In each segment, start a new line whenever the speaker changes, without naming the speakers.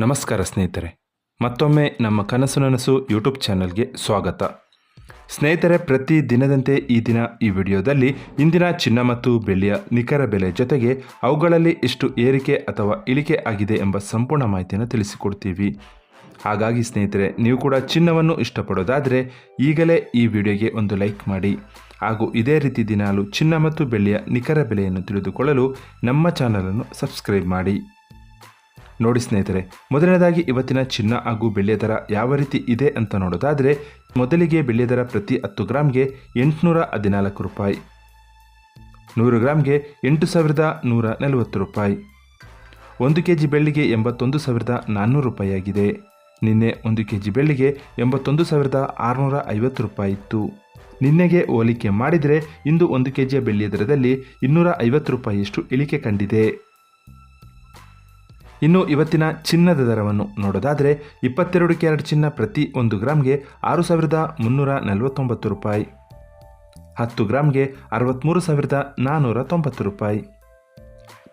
ನಮಸ್ಕಾರ ಸ್ನೇಹಿತರೆ, ಮತ್ತೊಮ್ಮೆ ನಮ್ಮ ಕನಸು ನನಸು ಯೂಟ್ಯೂಬ್ ಚಾನಲ್ಗೆ ಸ್ವಾಗತ. ಸ್ನೇಹಿತರೆ, ಪ್ರತಿ ದಿನದಂತೆ ಈ ದಿನ ಈ ವಿಡಿಯೋದಲ್ಲಿ ಇಂದಿನ ಚಿನ್ನ ಮತ್ತು ಬೆಳ್ಳಿಯ ನಿಖರ ಬೆಲೆ ಜೊತೆಗೆ ಅವುಗಳಲ್ಲಿ ಎಷ್ಟು ಏರಿಕೆ ಅಥವಾ ಇಳಿಕೆ ಆಗಿದೆ ಎಂಬ ಸಂಪೂರ್ಣ ಮಾಹಿತಿಯನ್ನು ತಿಳಿಸಿಕೊಡ್ತೀವಿ. ಹಾಗಾಗಿ ಸ್ನೇಹಿತರೆ, ನೀವು ಕೂಡ ಚಿನ್ನವನ್ನು ಇಷ್ಟಪಡೋದಾದರೆ ಈಗಲೇ ಈ ವಿಡಿಯೋಗೆ ಒಂದು ಲೈಕ್ ಮಾಡಿ ಹಾಗೂ ಇದೇ ರೀತಿ ದಿನಾಲು ಚಿನ್ನ ಮತ್ತು ಬೆಳ್ಳಿಯ ನಿಖರ ಬೆಲೆಯನ್ನು ತಿಳಿದುಕೊಳ್ಳಲು ನಮ್ಮ ಚಾನಲನ್ನು ಸಬ್ಸ್ಕ್ರೈಬ್ ಮಾಡಿ. ನೋಡಿ ಸ್ನೇಹಿತರೆ, ಮೊದಲನೇದಾಗಿ ಇವತ್ತಿನ ಚಿನ್ನ ಹಾಗೂ ಬೆಳ್ಳಿಯ ದರ ಯಾವ ರೀತಿ ಇದೆ ಅಂತ ನೋಡೋದಾದರೆ, ಮೊದಲಿಗೆ ಬೆಳ್ಳಿಯ ದರ ಪ್ರತಿ 10 ಗ್ರಾಮ್ಗೆ 814 ರೂಪಾಯಿ, 100 ಗ್ರಾಮ್ಗೆ 8140 ರೂಪಾಯಿ, 1 ಕೆಜಿ ಬೆಳ್ಳಿಗೆ 81,400 ರೂಪಾಯಿ ಆಗಿದೆ. ನಿನ್ನೆ 1 ಕೆಜಿ ಬೆಳ್ಳಿಗೆ 81,650 ರೂಪಾಯಿ ಇತ್ತು. ನಿನ್ನೆಗೆ ಹೋಲಿಕೆ ಮಾಡಿದರೆ ಇಂದು 1 ಕೆಜಿಯ ಬೆಳ್ಳಿಯ ದರದಲ್ಲಿ 250 ರೂಪಾಯಿಯಷ್ಟು ಇಳಿಕೆ ಕಂಡಿದೆ. ಇನ್ನು ಇವತ್ತಿನ ಚಿನ್ನದ ದರವನ್ನು ನೋಡೋದಾದರೆ, 22 ಕ್ಯಾರೆಟ್ ಚಿನ್ನ ಪ್ರತಿ 1 ಗ್ರಾಮ್ಗೆ 6,349 ರೂಪಾಯಿ, 10 ಗ್ರಾಮ್ಗೆ 63,490 ರೂಪಾಯಿ.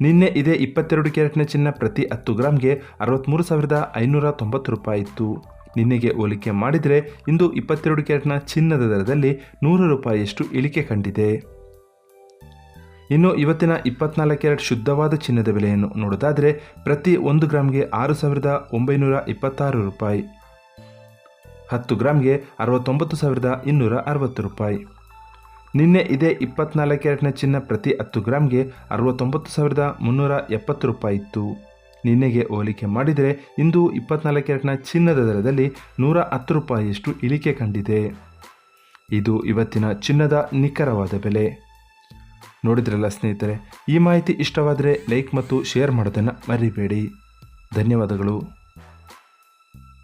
ನಿನ್ನೆ ಇದೇ 22 ಕ್ಯಾರೆಟ್ನ ಚಿನ್ನ ಪ್ರತಿ 10 ಗ್ರಾಮ್ಗೆ 63,590 ರೂಪಾಯಿ ಇತ್ತು. ನಿನ್ನೆಗೆ ಹೋಲಿಕೆ ಮಾಡಿದರೆ ಇಂದು 22 ಕ್ಯಾರೆಟ್ನ ಚಿನ್ನದ ದರದಲ್ಲಿ 100 ರೂಪಾಯಿಯಷ್ಟು ಇಳಿಕೆ ಕಂಡಿದೆ. ಇನ್ನು ಇವತ್ತಿನ 24 ಕ್ಯಾರೆಟ್ ಶುದ್ಧವಾದ ಚಿನ್ನದ ಬೆಲೆಯನ್ನು ನೋಡೋದಾದರೆ, ಪ್ರತಿ 1 ಗ್ರಾಮ್ಗೆ 6,926 ರೂಪಾಯಿ, 10 ಗ್ರಾಮ್ಗೆ 69,260 ರೂಪಾಯಿ. ನಿನ್ನೆ ಇದೇ 24 ಕ್ಯಾರೆಟ್ನ ಚಿನ್ನ ಪ್ರತಿ 10 ಗ್ರಾಮ್ಗೆ 69,370 ರೂಪಾಯಿ ಇತ್ತು. ನಿನ್ನೆಗೆ ಹೋಲಿಕೆ ಮಾಡಿದರೆ ಇಂದು 24 ಕ್ಯಾರೆಟ್ನ ಚಿನ್ನದ ದರದಲ್ಲಿ 110 ರೂಪಾಯಿಯಷ್ಟು ಇಳಿಕೆ ಕಂಡಿದೆ. ಇದು ಇವತ್ತಿನ ಚಿನ್ನದ ನಿಖರವಾದ ಬೆಲೆ. ನೋಡಿದ್ರಲ್ಲ ಸ್ನೇಹಿತರೆ, ಈ ಮಾಹಿತಿ ಇಷ್ಟವಾದರೆ ಲೈಕ್ ಮತ್ತು ಶೇರ್ ಮಾಡೋದನ್ನು ಮರಿಬೇಡಿ. ಧನ್ಯವಾದಗಳು.